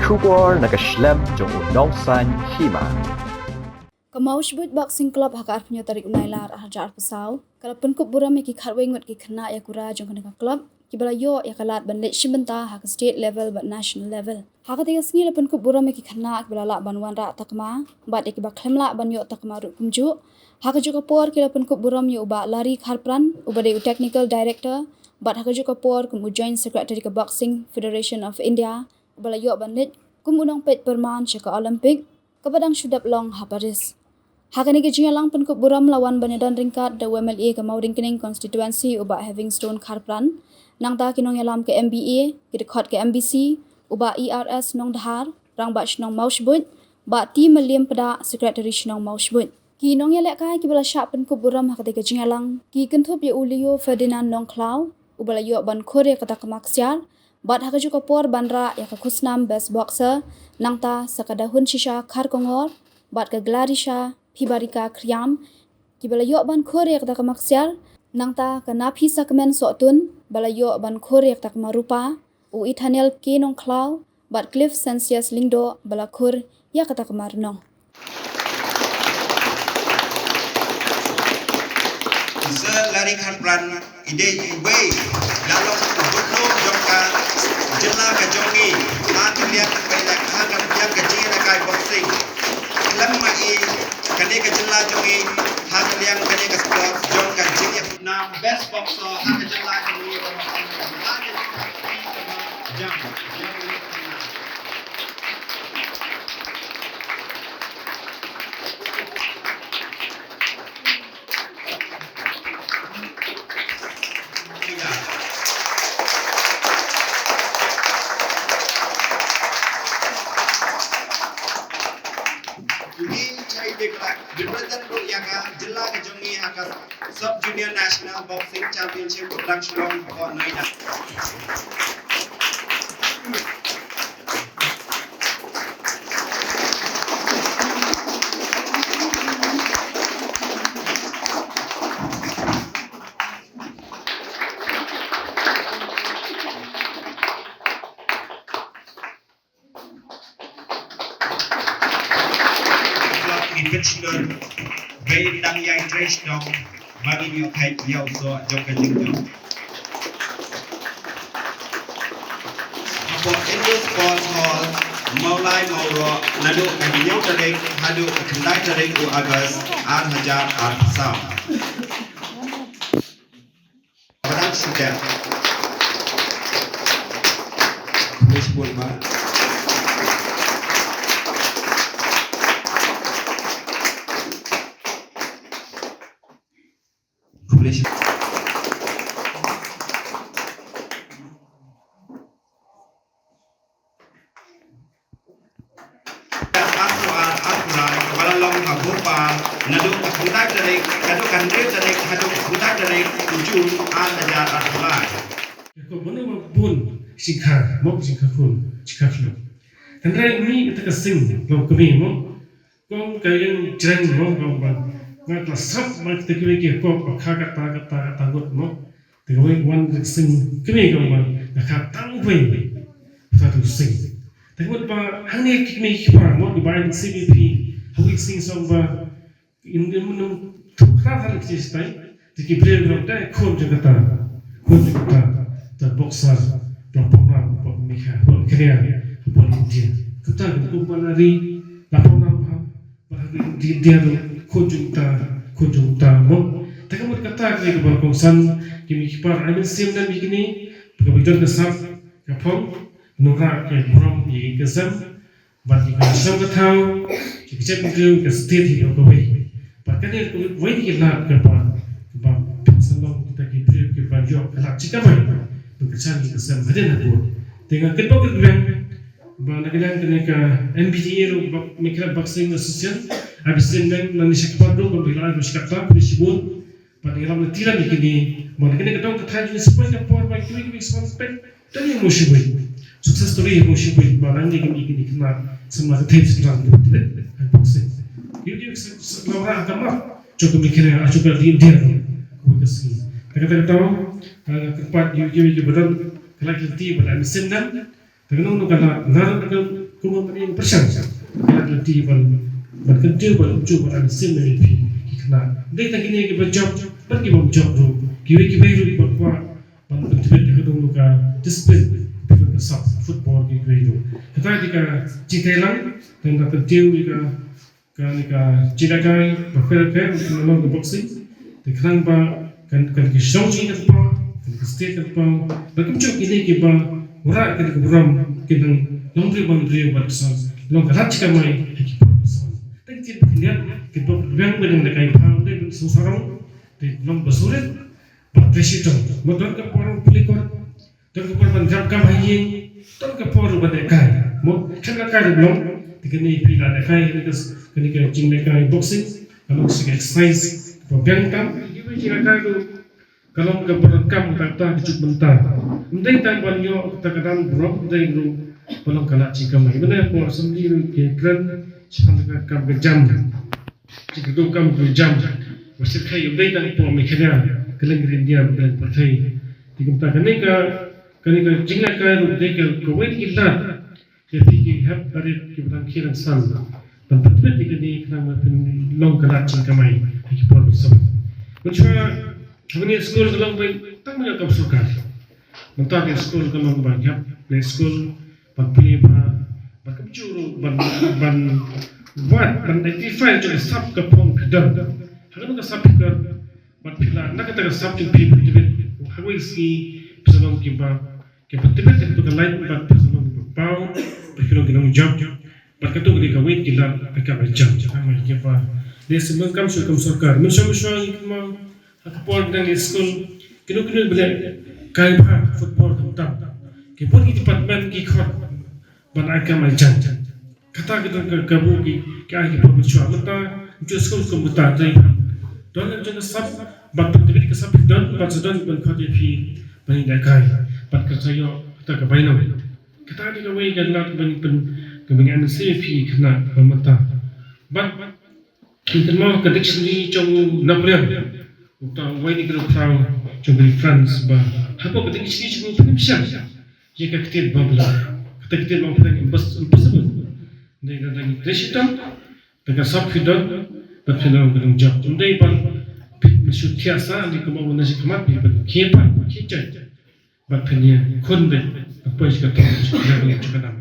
Shubor nakaslem jong unongsan Hima. Mawshbuit boxing club hakar punya tarik unailar hajar pesau. Kalau Pynkup Burom ki kharwengot ki Khynnah Ïakura jong kana club ki balayo ya kalat banlet shibenta hak state level but national level. Hak tiga sengi le Pynkup Burom ki Khynnah ki balala banwan ra takma bat ki ba khlemla banyo takma ru kumju. Hak juga por ki le Pynkup Burom yo ba lari kharpran uba de technical director bat hak juga por kum joint secretary ke Boxing Federation of India balayo banlet kum unong pet perman chaka Olympic kabadang shudap long ha Paris. Hakani ke jingalang Pynkup Burom lawan banedan ringkat the WMLA ke Mawringkening constituency uba Havingstone Kharpran nang ta kinong yalam ke MBA ke dekat ke MBC uba ERS nong dahar rang ba nong Mawshbuit ba ti meliam pada secretary nong Mawshbuit ki nong yalek kai ki bala syak Pynkup Burom hakati ke jingalang ki kentup ye ulio Ferdinand nong Klau uba la yo ban Korea kata kemaksiar bat haka juga por bandra ya ke kusnam best boxer nang ta sakadahun shisha khar kongor bat ke glarisha Hibarika kriam ki balayo ban Korea kata kemaksiar nang ta ke napi sakmen sotun balayo ban Korea kata kemarupa u ithanel ke nong Klau bat Cliff Sensius Lingdo balakur ya kata kemarnong. Lari Kharpran ide way lalong butno jongka jela ka jongi mat lihat bela hangam yang ka jela kai boxing lamma i kane ka jela jongi hang liang kane ka sport jongka jela na best boxer hang jela jongi jam Represent Ïakura Jilla ke Jongi haka Sub Junior National Boxing Championship Udang Shillong for Noida. Conventional very dang yang trash dog bagi ni okai dia so jog ke jing apa Indo Sports Hall Maulai Mauro nadu kadiyo tarik hadu kendai tarik u Agas 8,000 sam padang sudah Mawshbuit ba English. Balalong kabupa nadu kabuta dari nadu kandre dari nadu kabuta dari tujuh ajar arulai. Kau mana pun sikar, mau sikar pun sikar pun. Kandre ini kita kesing, kau kami mau kau kaya jalan mau kau ngat lasap mak tekwe ke ko kha kata gut mo tekwe wan sing kme ko ma kha tang we ta tu sing tekwe ba hane kme pa mo ba CBP hawi sing so ba in de mun tu kha thal ki stai tiki bre ro ta khon je kata ta boxer ta pona pa mikha pa kriya pa india kata ko balari la pona pa dia kunjungta mo takamut kata ke berkongsan kimi kipar amin sim dan begini begitu kesap kapong nura ke Burom ye kesam bat ki kesam katau ki cek ngeu ke state hi ko we pakan ni we di la ke ba salong kita ki pre ke ba jo kala cikamai bekesan ki kesam haden aku dengan ketok ke ba nagalan ke NBTA ro mikra boxing association habis dengan manusia kepadu kalau bilang harus kata berisibun pada dalam latihan ini mana kena ketong ketai jenis sepanjang power baik kiri sepanjang dan yang Mawshbuit sukses story yang Mawshbuit barang ni kini kena semua tips dalam boxing jadi orang agama cukup mikirnya cukup dia kuat sekali kata keempat you betul kalau kita pada mesin dan dengan kata nalar kuma mani persen ya lati ban kentil ban cuba an sim dari pi Khynnah dei tak ini ke job pergi bom job ro kiwi ru bakwa ban tibet ke dong luka discipline bukan sub football kiwi ru kata dika citelang dan tak kentil ka cidagai bakal ke memang boxing dikrang ba kan ke show ni kan pa kan ke state kan pa bakum cuk ini ke ba ora ke Burom kinang laundry ban sa long rat ka mai ki pa sa tak cit lihat ke ba yang ben de kai pa de susarang de long basuret ba president modal ka por pelikor tak ka por ban jam ka hai tak ka por ban de kai mo chaka ka de long tikani pila de kai ni ka jing de kai boxing kalau segi exercise program kam ibu jira kai tu kalau ka berkam tak cukup bentar mending tan ban yo ta kadang Burom dai ru belum kala cikam mai benar ko sendiri ke kran cikam ka jam cikam tu kam jam mesti kai yo dai tan po me Khynnah keleng India dan partai tikam ta kani ka jing la kai ru dai ka ko wait illa ke tiki hab barit ke bang kiran san dan betul dikini kena long kala cikam mai ki por bersama macam Kami sekolah kalau baik, tak banyak kau suka. Mentah di sekolah kalau banyak, play school, pilih kami curu, buat identify juga sub kepong kedar. Kalau nak sub kedar, pilih, nak kata sub tu pilih tibet, hawi ski, pesanan kita tibet itu kan lain, pesanan kita pau, perkiraan kita jam, kata kita kawin kita jam, kami kita. Dia sebelum kami suka, macam kita Kapol dan school kena boleh kai football tentang kepon di department ki khot ban agam ajan kata kita gabu ki kai ki pun chua mata jo school ko muta dai don jan sab ban tibit ka sab don ban sedon ban khot fi ban da kai ban ka sayo kata ka baino kata di ka wei gan lat ban ka ban se fi Khynnah mata ban kita mau ke dictionary trong Napoleon utang wai ni kena perang jumpa France bah apa kata kecil cuma pun bisa jika kita babla kata kita mau perang impossible dengan dengan resistan dengan subfidon berfidon dengan job undai pan mesti tiasa di kemau nasi kemat di pan kiepan kicet berfidon konde apa yang kita tahu jangan cakap